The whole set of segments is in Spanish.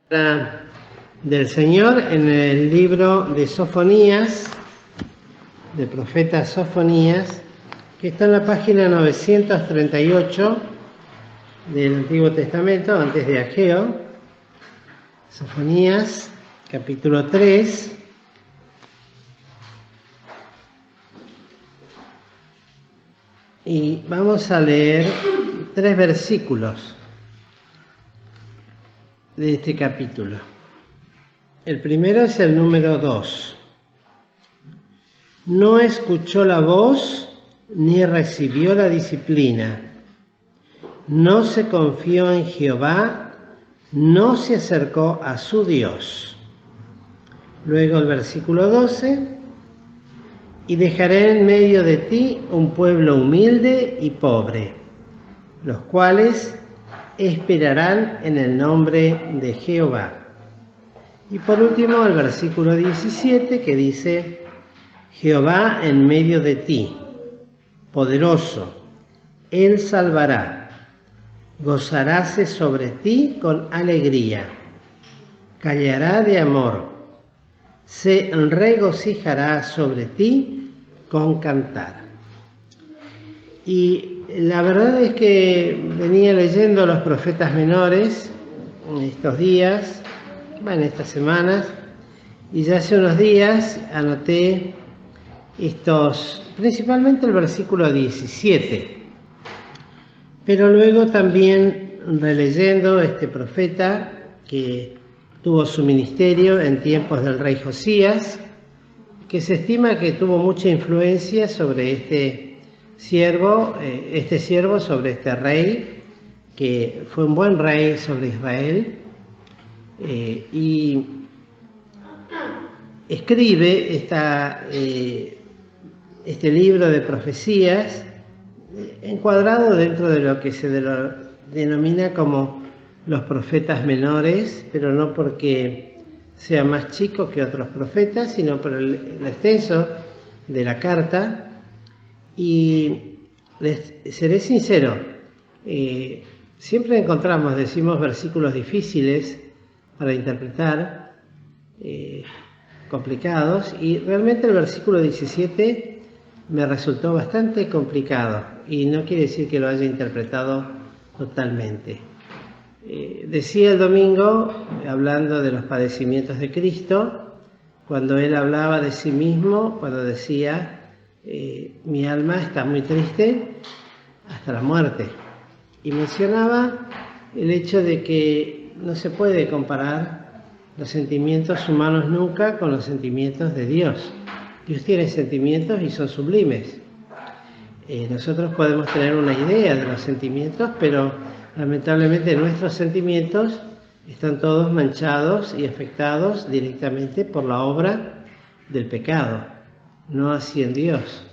Del Señor en el libro de Sofonías, del profeta Sofonías, que está en la página 938 del Antiguo Testamento, antes de Ageo. Sofonías, capítulo 3. Y vamos a leer 3 versículos de este capítulo. El primero es el número 2. No escuchó la voz ni recibió la disciplina. No se confió en Jehová, no se acercó a su Dios. Luego el versículo 12. Y dejaré en medio de ti un pueblo humilde y pobre, los cuales esperarán en el nombre de Jehová. Y por último el versículo 17, que dice: Jehová en medio de ti, poderoso, él salvará, gozaráse sobre ti con alegría, callará de amor, se regocijará sobre ti con cantar. Y la verdad es que venía leyendo los profetas menores estos días, estas semanas, y ya hace unos días anoté principalmente el versículo 17, pero luego también releyendo este profeta que tuvo su ministerio en tiempos del rey Josías, que se estima que tuvo mucha influencia sobre este siervo sobre este rey, que fue un buen rey sobre Israel, y escribe este libro de profecías encuadrado dentro de lo que se denomina como los profetas menores, pero no porque sea más chico que otros profetas, sino por el extenso de la carta. Y les seré sincero, siempre decimos versículos difíciles para interpretar, complicados, y realmente el versículo 17 me resultó bastante complicado, y no quiere decir que lo haya interpretado totalmente. Decía el domingo, hablando de los padecimientos de Cristo, cuando él hablaba de sí mismo, cuando decía: mi alma está muy triste hasta la muerte. Y mencionaba el hecho de que no se puede comparar los sentimientos humanos nunca con los sentimientos de Dios. Dios tiene sentimientos y son sublimes. Nosotros podemos tener una idea de los sentimientos, pero lamentablemente nuestros sentimientos están todos manchados y afectados directamente por la obra del pecado, no así en Dios.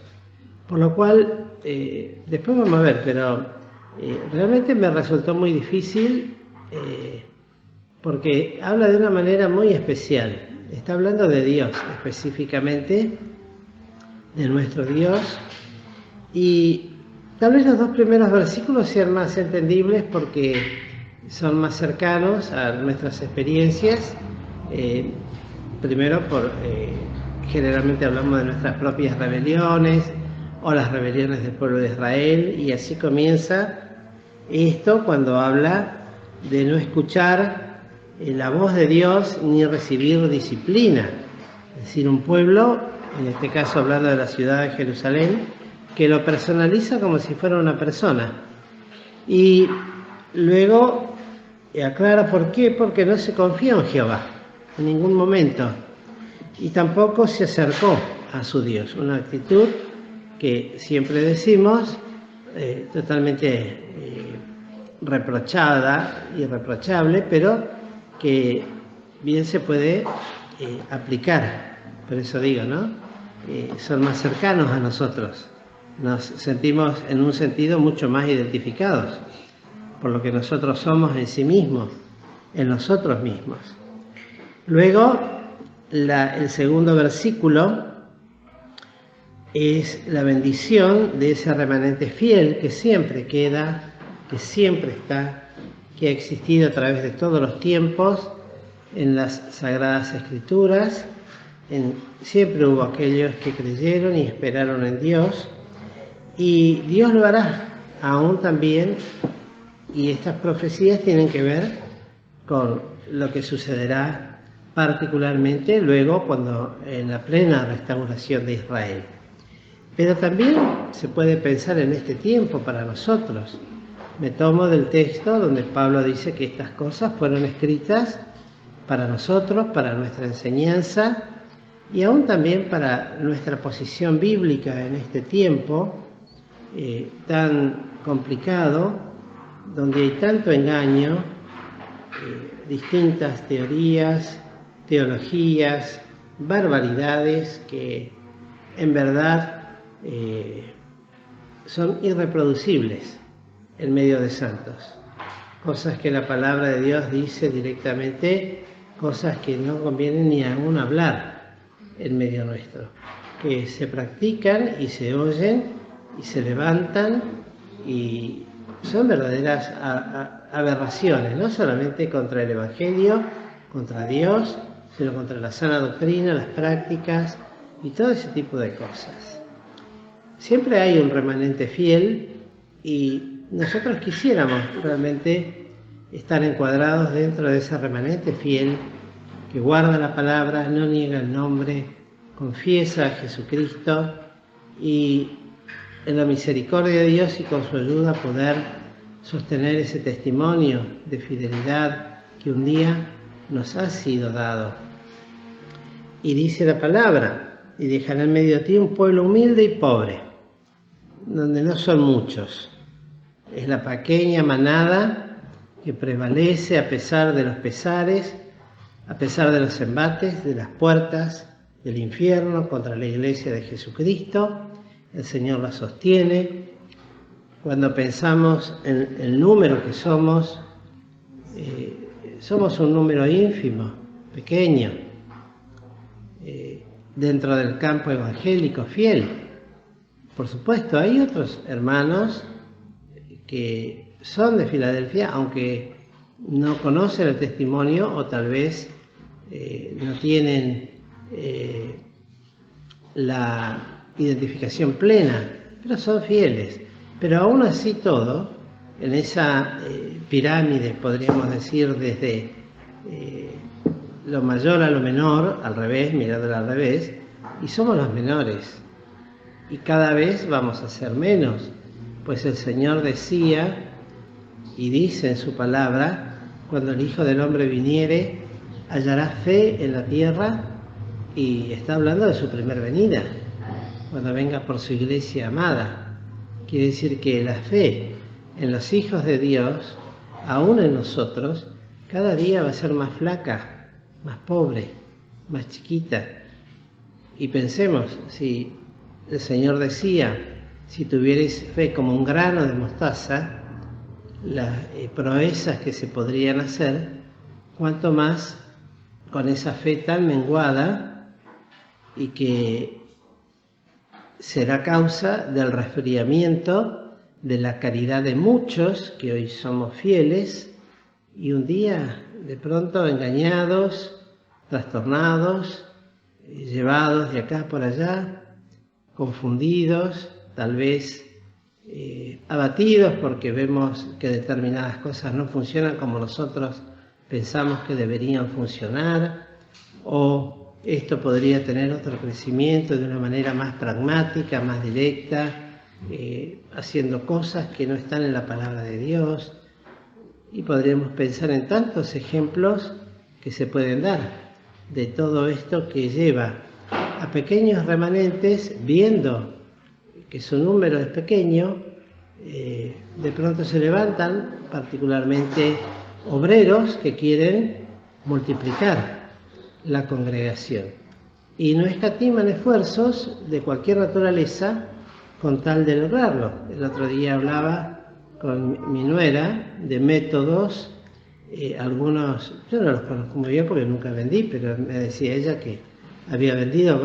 Por lo cual, después vamos a ver, pero realmente me resultó muy difícil porque habla de una manera muy especial. Está hablando de Dios específicamente, de nuestro Dios, y tal vez los 2 primeros versículos sean más entendibles porque son más cercanos a nuestras experiencias. Primero, generalmente hablamos de nuestras propias rebeliones o las rebeliones del pueblo de Israel, y así comienza esto cuando habla de no escuchar la voz de Dios ni recibir disciplina. Es decir, un pueblo, en este caso hablando de la ciudad de Jerusalén, que lo personaliza como si fuera una persona. Y luego aclara por qué: porque no se confió en Jehová en ningún momento, y tampoco se acercó a su Dios. Una actitud que siempre decimos totalmente reprochada, irreprochable, pero que bien se puede aplicar. Por eso digo, ¿no? Son más cercanos a nosotros. Nos sentimos en un sentido mucho más identificados por lo que nosotros somos en sí mismos, en nosotros mismos. Luego, el segundo versículo es la bendición de ese remanente fiel que siempre queda, que siempre está, que ha existido a través de todos los tiempos en las Sagradas Escrituras. Siempre hubo aquellos que creyeron y esperaron en Dios, y Dios lo hará aún también, y estas profecías tienen que ver con lo que sucederá particularmente luego cuando en la plena restauración de Israel. Pero también se puede pensar en este tiempo para nosotros. Me tomo del texto donde Pablo dice que estas cosas fueron escritas para nosotros, para nuestra enseñanza y aún también para nuestra posición bíblica en este tiempo tan complicado, donde hay tanto engaño, distintas teorías, teologías, barbaridades que en verdad son irreproducibles en medio de santos. Cosas que la palabra de Dios dice directamente, cosas que no conviene ni aún hablar en medio nuestro, que se practican y se oyen y se levantan y son verdaderas aberraciones, no solamente contra el Evangelio, contra Dios, sino contra la sana doctrina, las prácticas y todo ese tipo de cosas. Siempre hay un remanente fiel y nosotros quisiéramos realmente estar encuadrados dentro de ese remanente fiel que guarda la palabra, no niega el nombre, confiesa a Jesucristo y en la misericordia de Dios y con su ayuda poder sostener ese testimonio de fidelidad que un día nos ha sido dado. Y dice la palabra, y dejará en medio de ti un pueblo humilde y pobre, donde no son muchos. Es la pequeña manada que prevalece a pesar de los pesares, a pesar de los embates, de las puertas del infierno contra la iglesia de Jesucristo. El Señor la sostiene. Cuando pensamos en el número que somos, somos un número ínfimo, pequeño, dentro del campo evangélico fiel. Por supuesto, hay otros hermanos que son de Filadelfia, aunque no conocen el testimonio o tal vez no tienen la identificación plena, pero son fieles. Pero aún así todo, en esa pirámide, podríamos decir, desde lo mayor a lo menor, al revés, mirándolo al revés, y somos los menores. Y cada vez vamos a ser menos, pues el Señor decía y dice en su palabra, cuando el Hijo del Hombre viniere, hallará fe en la tierra, y está hablando de su primer venida, cuando venga por su iglesia amada. Quiere decir que la fe en los hijos de Dios, aún en nosotros, cada día va a ser más flaca, más pobre, más chiquita. Y pensemos, si el Señor decía, si tuvierais fe como un grano de mostaza, las proezas que se podrían hacer, cuanto más con esa fe tan menguada y que será causa del resfriamiento de la caridad de muchos que hoy somos fieles y un día de pronto engañados, trastornados, llevados de acá por allá, confundidos, tal vez abatidos porque vemos que determinadas cosas no funcionan como nosotros pensamos que deberían funcionar, o esto podría tener otro crecimiento de una manera más pragmática, más directa, haciendo cosas que no están en la palabra de Dios. Y podríamos pensar en tantos ejemplos que se pueden dar de todo esto que lleva a pequeños remanentes, viendo que su número es pequeño, de pronto se levantan, particularmente obreros que quieren multiplicar la congregación y no escatiman esfuerzos de cualquier naturaleza con tal de lograrlo. El otro día hablaba con mi nuera de métodos, algunos, yo no los conozco muy bien porque nunca vendí, pero me decía ella que había vendido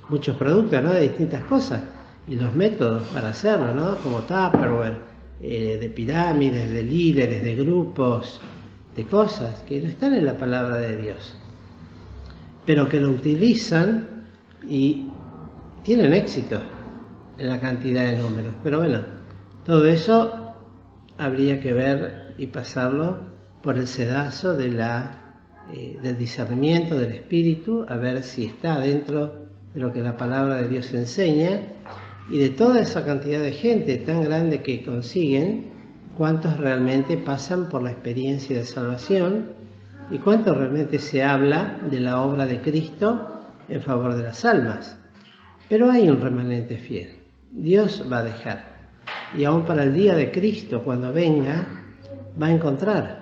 muchos productos, ¿no?, de distintas cosas, y los métodos para hacerlo, ¿no?, como Tupperware, de pirámides, de líderes, de grupos, de cosas que no están en la palabra de Dios, pero que lo utilizan y tienen éxito en la cantidad de números. Pero bueno, todo eso habría que ver y pasarlo por el sedazo del discernimiento del espíritu, a ver si está dentro de lo que la palabra de Dios enseña, y de toda esa cantidad de gente tan grande que consiguen, cuántos realmente pasan por la experiencia de salvación y cuánto realmente se habla de la obra de Cristo en favor de las almas. Pero hay un remanente fiel. Dios va a dejar. Y aún para el día de Cristo, cuando venga, va a encontrar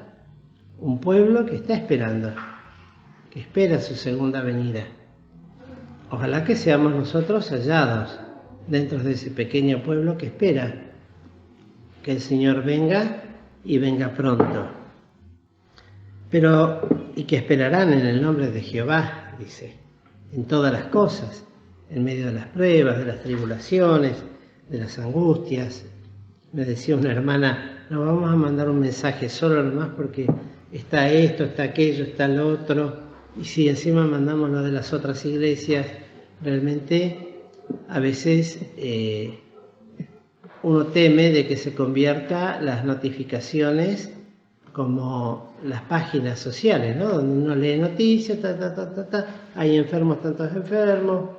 un pueblo que está esperando, que espera su segunda venida. Ojalá que seamos nosotros hallados dentro de ese pequeño pueblo que espera que el Señor venga y venga pronto. Y que esperarán en el nombre de Jehová, dice, en todas las cosas, en medio de las pruebas, de las tribulaciones, de las angustias. Me decía una hermana, no vamos a mandar un mensaje solo nomás porque está esto, está aquello, está lo otro, y si encima mandamos lo de las otras iglesias, realmente a veces uno teme de que se convierta las notificaciones como las páginas sociales, ¿no? Donde uno lee noticias, hay enfermos, tantos enfermos,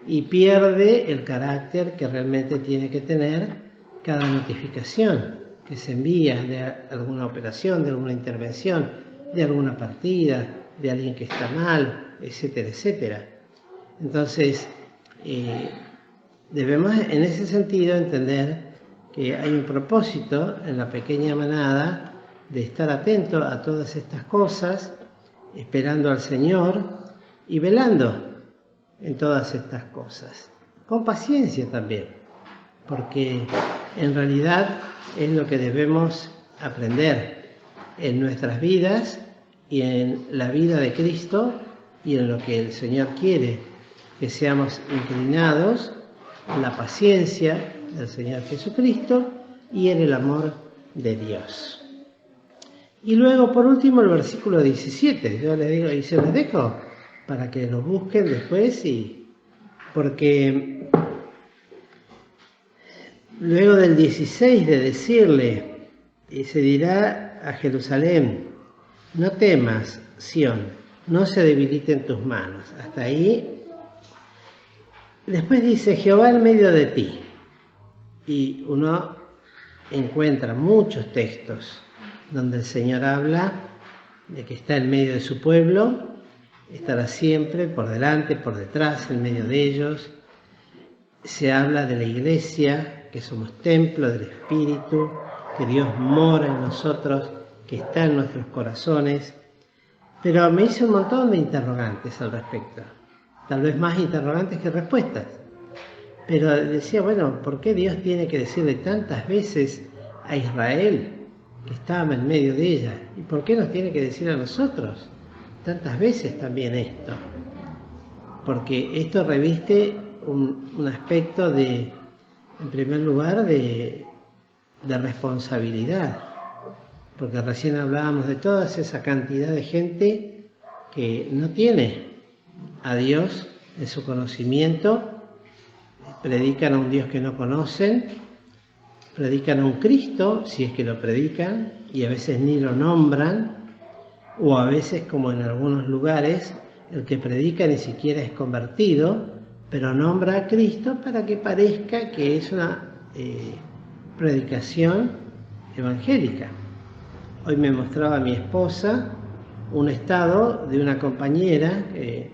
y pierde el carácter que realmente tiene que tener cada notificación que se envía de alguna operación, de alguna intervención, de alguna partida, de alguien que está mal, etcétera, etcétera. Entonces, debemos en ese sentido entender que hay un propósito en la pequeña manada de estar atento a todas estas cosas, esperando al Señor y velando en todas estas cosas, con paciencia también, porque en realidad es lo que debemos aprender en nuestras vidas y en la vida de Cristo y en lo que el Señor quiere, que seamos inclinados en la paciencia del Señor Jesucristo y en el amor de Dios. Y luego, por último, el versículo 17. Yo les digo, y se los dejo para que lo busquen después, porque luego del 16 de decirle, y se dirá a Jerusalén, no temas, Sión, no se debiliten tus manos. Hasta ahí. Después dice, Jehová en medio de ti. Y uno encuentra muchos textos donde el Señor habla de que está en medio de su pueblo, estará siempre por delante, por detrás, en medio de ellos. Se habla de la iglesia, que somos templo del Espíritu, que Dios mora en nosotros, que está en nuestros corazones. Pero me hice un montón de interrogantes al respecto, tal vez más interrogantes que respuestas. Pero decía, bueno, ¿por qué Dios tiene que decirle tantas veces a Israel que estaba en medio de ella? ¿Y por qué nos tiene que decir a nosotros tantas veces también esto? Porque esto reviste un aspecto de, en primer lugar, de responsabilidad. Porque recién hablábamos de toda esa cantidad de gente que no tiene a Dios en su conocimiento, predican a un Dios que no conocen, predican a un Cristo, si es que lo predican, y a veces ni lo nombran, o a veces, como en algunos lugares, el que predica ni siquiera es convertido, pero nombra a Cristo para que parezca que es una predicación evangélica. Hoy me mostraba mi esposa un estado de una compañera que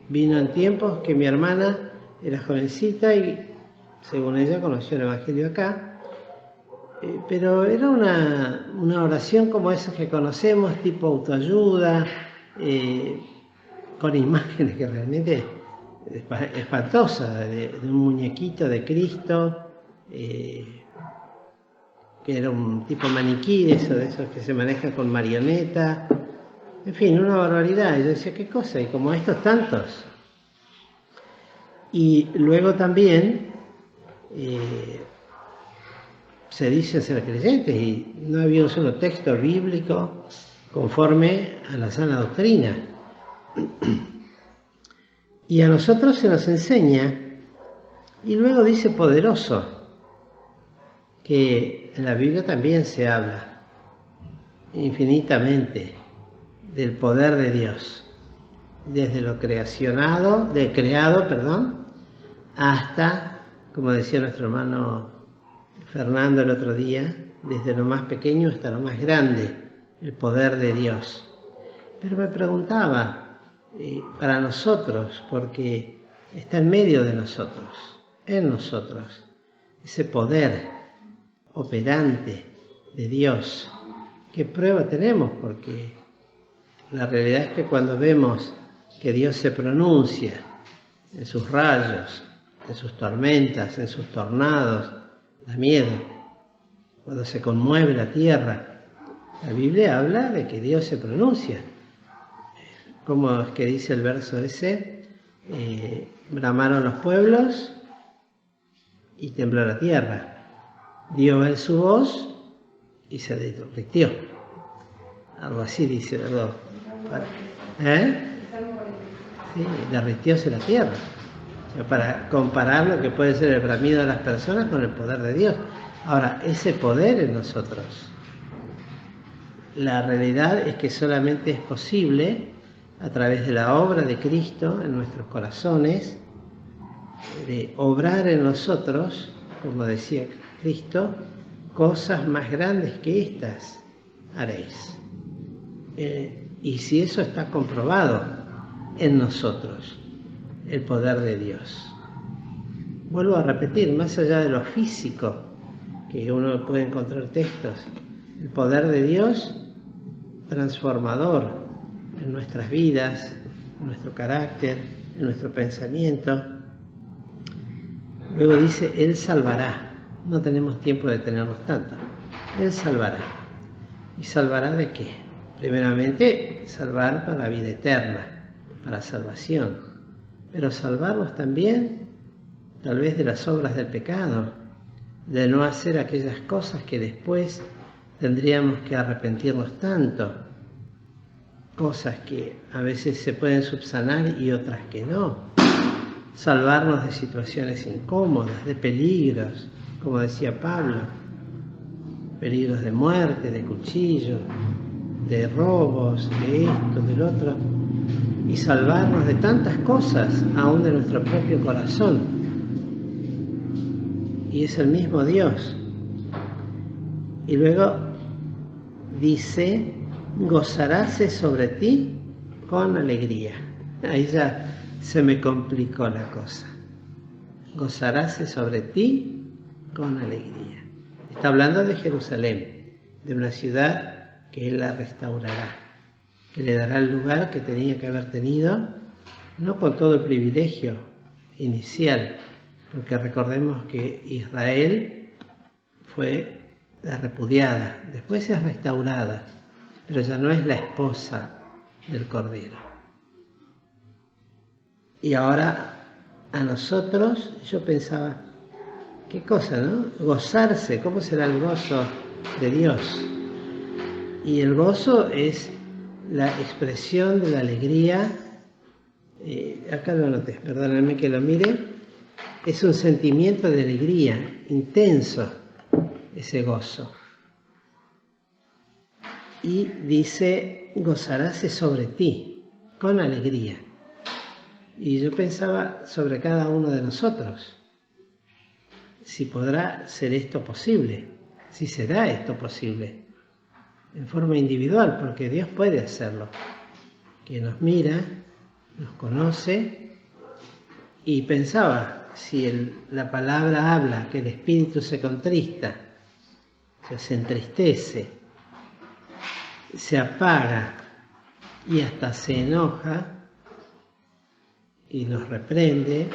vino en tiempos que mi hermana era jovencita y, según ella, conoció el Evangelio acá. Pero era una oración como esas que conocemos, tipo autoayuda, con imágenes que realmente espantosa, de un muñequito de Cristo, que era un tipo maniquí, de esos que se manejan con marioneta. En fin, una barbaridad. Y yo decía, ¿qué cosa? Y como estos tantos. Y luego también se dicen ser creyentes y no había un solo texto bíblico conforme a la sana doctrina. Y a nosotros se nos enseña, y luego dice poderoso, que en la Biblia también se habla infinitamente del poder de Dios, desde lo creado, hasta, como decía nuestro hermano Fernando el otro día, desde lo más pequeño hasta lo más grande, el poder de Dios. Pero me preguntaba, para nosotros, porque está en medio de nosotros, en nosotros, ese poder operante de Dios, ¿qué prueba tenemos? Porque la realidad es que cuando vemos que Dios se pronuncia en sus rayos, en sus tormentas, en sus tornados, da miedo. Cuando se conmueve la tierra, la Biblia habla de que Dios se pronuncia. ¿Cómo es que dice el verso ese? Bramaron los pueblos y tembló la tierra. Dio él su voz y se derritió. Algo así dice, ¿verdad? Sí, derritióse la tierra. O sea, para comparar lo que puede ser el bramido de las personas con el poder de Dios. Ahora, ese poder en nosotros, la realidad es que solamente es posible a través de la obra de Cristo en nuestros corazones, de obrar en nosotros, como decía Cristo, cosas más grandes que estas haréis. Y si eso está comprobado en nosotros, el poder de Dios. Vuelvo a repetir, más allá de lo físico, que uno puede encontrar textos, el poder de Dios transformador en nuestras vidas, en nuestro carácter, en nuestro pensamiento. Luego dice, Él salvará. No tenemos tiempo de detenernos tanto. Él salvará. ¿Y salvará de qué? Primeramente, salvar para la vida eterna, para salvación. Pero salvarnos también, tal vez, de las obras del pecado, de no hacer aquellas cosas que después tendríamos que arrepentirnos tanto. Cosas que a veces se pueden subsanar y otras que no. Salvarnos de situaciones incómodas, de peligros, como decía Pablo, peligros de muerte, de cuchillo, de robos, de esto, del otro, y salvarnos de tantas cosas, aún de nuestro propio corazón. Y es el mismo Dios. Y luego dice, gozaráse sobre ti con alegría. Ahí ya se me complicó la cosa. Gozaráse sobre ti con alegría. Está hablando de Jerusalén, de una ciudad que Él la restaurará, que le dará el lugar que tenía que haber tenido, no con todo el privilegio inicial, porque recordemos que Israel fue la repudiada, después es restaurada, pero ya no es la esposa del Cordero. Y ahora a nosotros, yo pensaba, qué cosa, ¿no? Gozarse, ¿cómo será el gozo de Dios? Y el gozo es la expresión de la alegría, acá lo anoté, perdónenme que lo mire, es un sentimiento de alegría intenso, ese gozo. Y dice, gozaráse sobre ti, con alegría. Y yo pensaba sobre cada uno de nosotros, si podrá ser esto posible, si será esto posible, en forma individual, porque Dios puede hacerlo, que nos mira, nos conoce, y pensaba, si la palabra habla que el espíritu se contrista, se entristece, se apaga y hasta se enoja y nos reprende.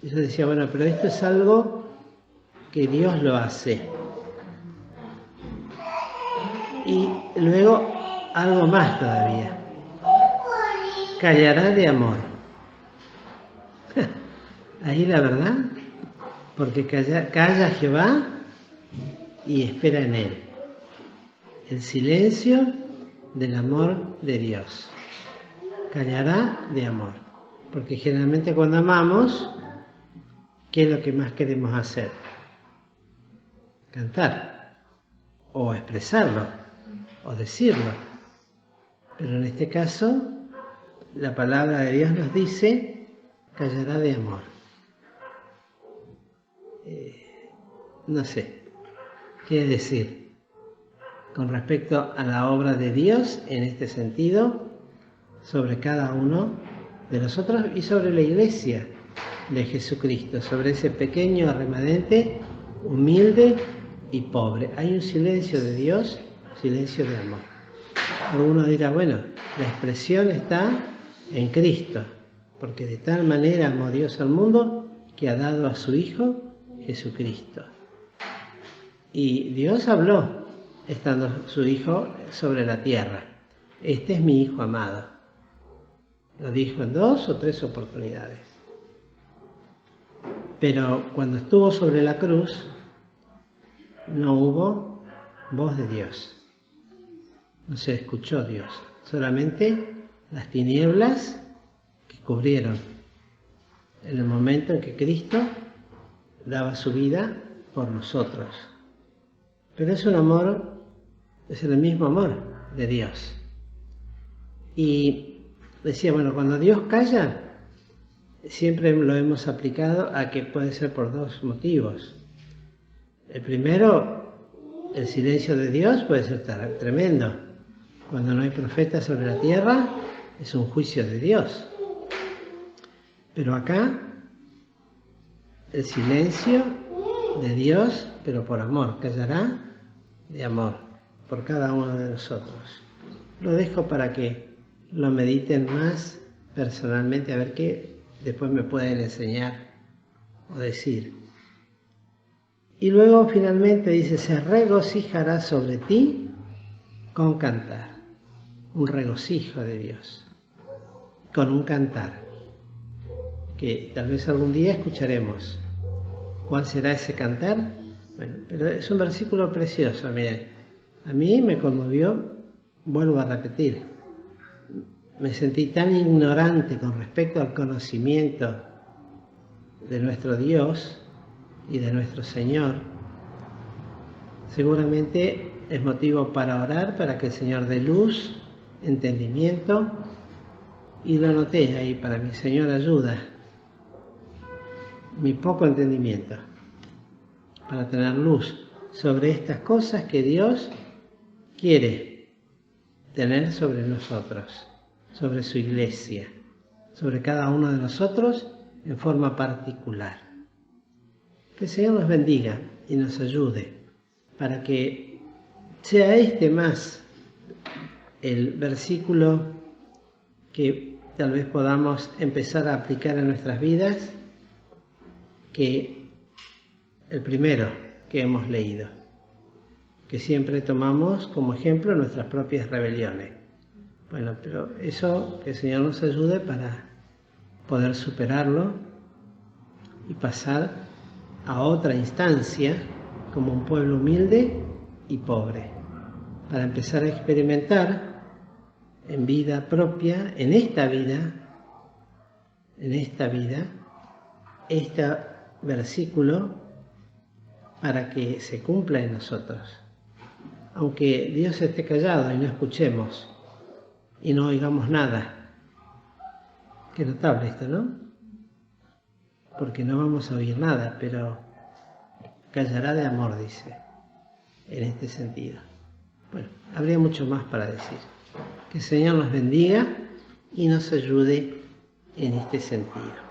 Y yo decía, bueno, pero esto es algo que Dios lo hace. Y luego algo más todavía. Callará de amor. Ahí la verdad, porque calla Jehová y espera en Él. el silencio del amor de Dios. Callará de amor. Porque generalmente cuando amamos, ¿qué es lo que más queremos hacer? Cantar, o expresarlo, o decirlo. Pero en este caso, la palabra de Dios nos dice, callará de amor. No sé, quiere decir, con respecto a la obra de Dios, en este sentido, sobre cada uno de nosotros y sobre la iglesia de Jesucristo, sobre ese pequeño remanente, humilde y pobre. Hay un silencio de Dios, silencio de amor. Alguno dirá, bueno, la expresión está en Cristo, porque de tal manera amó Dios al mundo que ha dado a su Hijo Jesucristo. Y Dios habló, estando su Hijo sobre la tierra. Este es mi Hijo amado. Lo dijo en 2 o 3 oportunidades. Pero cuando estuvo sobre la cruz, no hubo voz de Dios. No se escuchó Dios. Solamente las tinieblas que cubrieron en el momento en que Cristo daba su vida por nosotros. Pero es un amor, es el mismo amor de Dios. Y decía, bueno, cuando Dios calla, siempre lo hemos aplicado a que puede ser por 2 motivos. El primero, el silencio de Dios puede ser tremendo. Cuando no hay profeta sobre la tierra, es un juicio de Dios. Pero acá, el silencio de Dios, pero por amor, callará de amor por cada uno de nosotros. Lo dejo para que lo mediten más personalmente, a ver qué después me pueden enseñar o decir. Y luego finalmente dice, se regocijará sobre ti con cantar. Un regocijo de Dios, con un cantar, que tal vez algún día escucharemos. ¿Cuál será ese cantar? Bueno, pero es un versículo precioso, miren. A mí me conmovió, vuelvo a repetir, me sentí tan ignorante con respecto al conocimiento de nuestro Dios y de nuestro Señor. Seguramente es motivo para orar, para que el Señor dé luz, entendimiento, y lo anoté ahí para mi Señor, ayuda mi poco entendimiento, para tener luz sobre estas cosas que Dios quiere tener sobre nosotros, sobre su iglesia, sobre cada uno de nosotros en forma particular. Que el Señor nos bendiga y nos ayude para que sea este más el versículo que tal vez podamos empezar a aplicar en nuestras vidas que el primero que hemos leído, que siempre tomamos como ejemplo nuestras propias rebeliones. Bueno, pero eso, que el Señor nos ayude para poder superarlo y pasar a otra instancia como un pueblo humilde y pobre, para empezar a experimentar en vida propia, en esta vida, este versículo para que se cumpla en nosotros. Aunque Dios esté callado y no escuchemos y no oigamos nada. Qué notable esto, ¿no? Porque no vamos a oír nada, pero callará de amor, dice, en este sentido. Bueno, habría mucho más para decir. Que el Señor nos bendiga y nos ayude en este sentido.